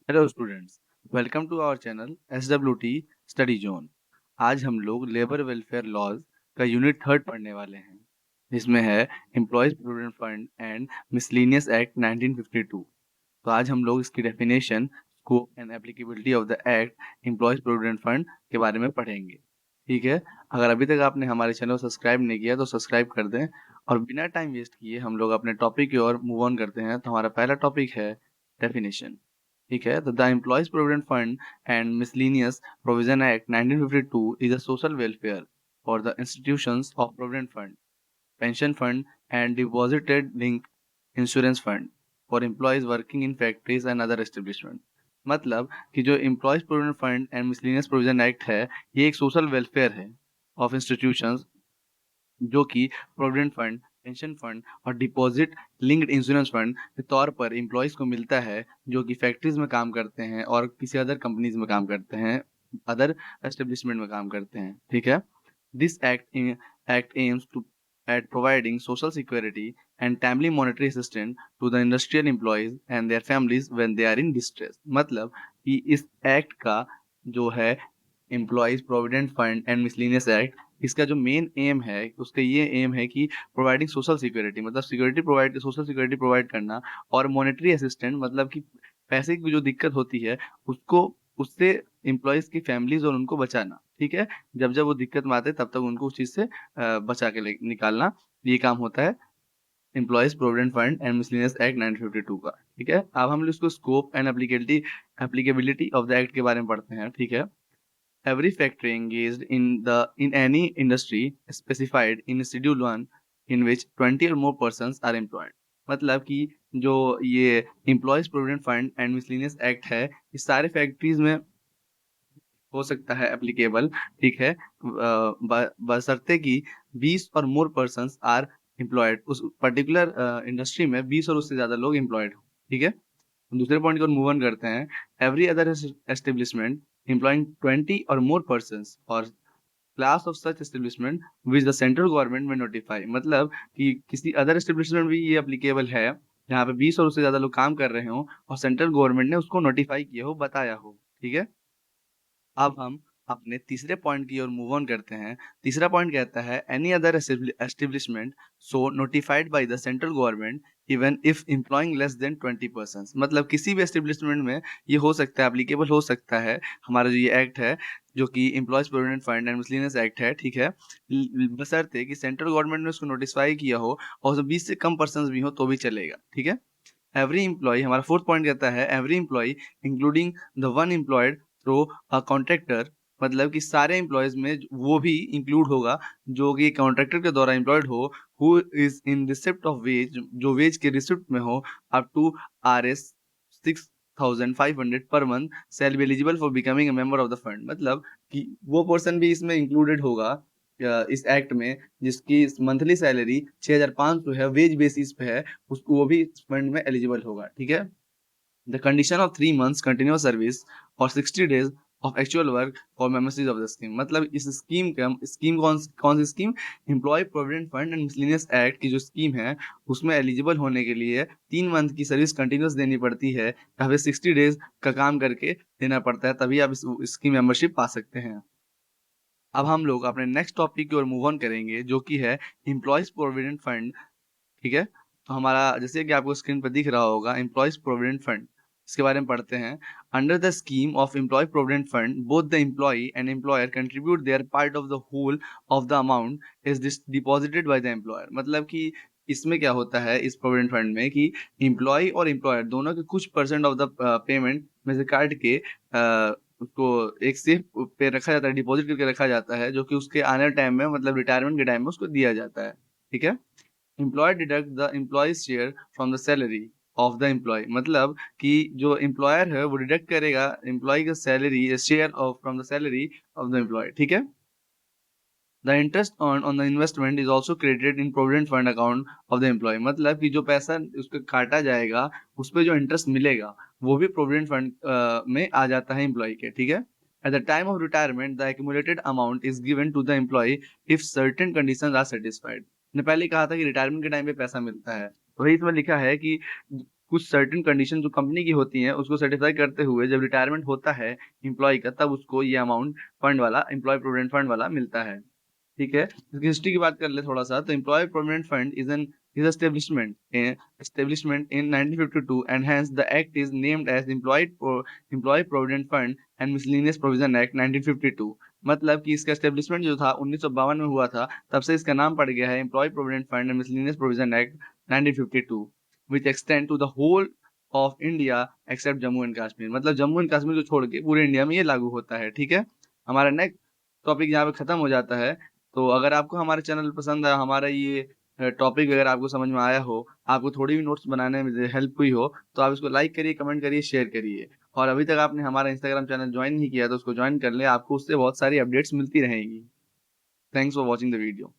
Hello students, welcome to our channel SWT study zone. आज हम लोग लेबर वेलफेयर लॉज का यूनिट थर्ड पढ़ने वाले हैं, जिसमें है employees provident fund and miscellaneous act 1952। तो आज हम लोग इसकी definition, scope and applicability of the act employees provident fund के बारे में पढ़ेंगे। ठीक है, अगर अभी तक आपने हमारे चैनल को सब्सक्राइब नहीं किया तो सब्सक्राइब कर दें। और बिना टाइम वेस्ट किए हम लोग अपने टॉपिक की ओर मूव ऑन करते हैं। तो हमारा पहला टॉपिक है डेफिनेशन। ठीक है, तो the employees provident fund and miscellaneous provision act 1952 is a social welfare for the institutions of provident fund, pension fund and deposited link insurance fund for employees working in factories and other establishment. मतलब कि जो employees provident fund and miscellaneous provision act है, ये एक social welfare है of institutions जो कि provident fund, pension fund और डिपॉजिट लिंक्ड इंश्योरेंस फंड के तौर पर एम्प्लॉयज को मिलता है, जो कि फैक्ट्रीज में काम करते हैं और किसी अदर कंपनीज में काम करते हैं, अदर एस्टेब्लिशमेंट में काम करते हैं। ठीक है, this act aims to at providing social security and timely monetary assistance to the industrial employees and their families when they are in distress। मतलब कि इस एक्ट का जो है employees provident fund and miscellaneous act, इसका जो main M है उसका ये एम है कि प्रोवाइडिंग सोशल सिक्योरिटी, मतलब security provide, social security provide करना, और मॉनेटरी असिस्टेंट मतलब कि पैसे की जो दिक्कत होती है उसको, उससे एम्प्लॉयज की फैमिलीज और उनको बचाना। ठीक है, जब जब वो दिक्कत में आते हैं तब तक उनको उस चीज से बचा के निकालना, ये काम होता है employees provident fund and miscellaneous act 1952 का। ठीक है, अब हम लोग इसको scope and applicability of the act के बारे में पढ़ते हैं। ठीक है, every factory engaged in any industry specified in Schedule 1 in which 20 or more persons are employed। मतलब कि जो ये employees provident fund and miscellaneous act है, इस सारे फैक्ट्रीज में हो सकता है एप्लीकेबल। ठीक है, बशर्ते कि 20 और मोर पर्सन्स आर एम्प्लॉयड, उस पर्टिकुलर इंडस्ट्री में 20 और उससे ज्यादा लोग एम्प्लॉयड हो। ठीक है, दूसरे पॉइंट को मूव ऑन करते हैं। एवरी अदर एस्टेब्लिशमेंट एम्प्लॉइंग 20 और मोर पर्सन्स और class of such establishment which the central government में नोटिफाई। मतलब कि किसी अदर एस्टेब्लिशमेंट भी ये एप्लीकेबल है जहाँ पे 20 और उससे ज्यादा लोग काम कर रहे हो और सेंट्रल गवर्नमेंट ने उसको नोटिफाई किया हो, बताया हो। ठीक है, अब हम अपने तीसरे पॉइंट की ओर मूव ऑन करते हैं। तीसरा पॉइंट कहता है any other establishment so notified by the central government even if employing less than 20 person. मतलब किसी भी एस्टेब्लिशमेंट में ये हो सकता है, एप्लीकेबल हो सकता है हमारा जो ये एक्ट है, जो कि employees provident fund and miscellaneous act है। ठीक है, बशर्ते कि सेंट्रल गवर्नमेंट ने उसको नोटिफाई किया हो और उसमें 20 से कम पर्सन भी हो तो भी चलेगा। ठीक है, एवरी एम्प्लॉय, हमारा फोर्थ पॉइंट कहता है every employee including the one employed through a contractor. मतलब कि सारे एम्प्लॉयज में वो भी इंक्लूड होगा जो कि कॉन्ट्रैक्टर के द्वारा एम्प्लॉयड हो, who is in receipt of wage, जो वेज के रिसिप्ट में हो, up to RS 6,500 per month shall be eligible for becoming a member of the fund. मतलब कि वो पर्सन भी इसमें इंक्लूडेड होगा इस एक्ट में जिसकी मंथली सैलरी 6,500 है, वेज बेसिस पे है, उसको वो भी इस फंड में एलिजिबल होगा। ठीक है, the condition of 3 months continuous service और 60 days of actual work for members of the scheme. मतलब इस स्कीम का स्कीम कौन सी scheme, employ provident fund and miscellaneous act की जो स्कीम है उसमें एलिजिबल होने के लिए 3 मंथ की सर्विस कंटिन्यूअस देनी पड़ती है, या फिर 60 days का काम करके देना पड़ता है, तभी आप इस स्कीम मेंबरशिप पा सकते हैं। अब हम लोग अपने नेक्स्ट टॉपिक की ओर मूव ऑन करेंगे, जो कि है एम्प्लॉयज प्रोविडेंट फंड। ठीक है, तो हमारा जैसे कि आपको स्क्रीन पर दिख रहा होगा एम्प्लॉयज प्रोविडेंट फंड, इसके बारे में पढ़ते हैं। Under the scheme of employee provident fund both the employee and employer contribute their part of the whole of the amount is deposited by the employer. मतलब कि इसमें क्या होता है इस प्रोविडेंट फंड में कि एम्प्लॉय और एम्प्लॉयर दोनों के कुछ परसेंट ऑफ द पेमेंट में से काट के उसको एक सेफ पे रखा जाता है, डिपॉजिट करके रखा जाता है, जो कि उसके आने टाइम में, मतलब रिटायरमेंट के टाइम में उसको दिया जाता है। ठीक है, employee deduct the employee's share from the salary of the employee. मतलब कि जो एम्प्लॉयर है वो डिडक्ट करेगा एम्प्लॉय का salary share of from the salary of the employee. ठीक है, the interest on the investment is also credited in provident fund account of the employee. मतलब कि जो पैसा उसको काटा जाएगा उस पर जो इंटरेस्ट मिलेगा वो भी प्रोविडेंट फंड में आ जाता है एम्प्लॉय के। ठीक है, at the time of retirement the accumulated amount is given to the employee if certain conditions are satisfied. ने पहले कहा था कि रिटायरमेंट के टाइम पे पैसा मिलता है, वही इसमें लिखा है कि कुछ सर्टेन कंडीशन जो कंपनी की होती हैं उसको सेटिस्फाई करते हुए जब रिटायरमेंट होता है एम्प्लॉय का, तब उसको ये अमाउंट फंड वाला, एम्प्लॉय प्रोविडेंट फंड वाला मिलता है। ठीक है, इसकी हिस्ट्री की बात कर ले थोड़ा सा, तो employee provident fund is establishment in 1952 and hence the act is named as employee provident fund and miscellaneous provision act 1952। मतलब कि इसका एस्टेब्लिशमेंट जो था 1952 में हुआ था, तब से इसका नाम पड़ गया है employee provident fund and miscellaneous provision act 1952, which extend to the whole of India except Jammu and Kashmir. मतलब जम्मू एंड कश्मीर को छोड़ के पूरे इंडिया में ये लागू होता है। ठीक है, हमारा नेक्स्ट टॉपिक यहाँ पे खत्म हो जाता है। तो अगर आपको हमारे चैनल पसंद आया, हमारा ये टॉपिक अगर आपको समझ में आया हो, आपको थोड़ी भी नोट्स बनाने में हेल्प हुई हो, तो आप इसको लाइक करिए, कमेंट करिए, शेयर करिए। और अभी तक आपने हमारा इंस्टाग्राम चैनल ज्वाइन नहीं किया तो उसको ज्वाइन कर ले, आपको उससे बहुत सारी अपडेट्स मिलती रहेंगी। Thanks for watching the video.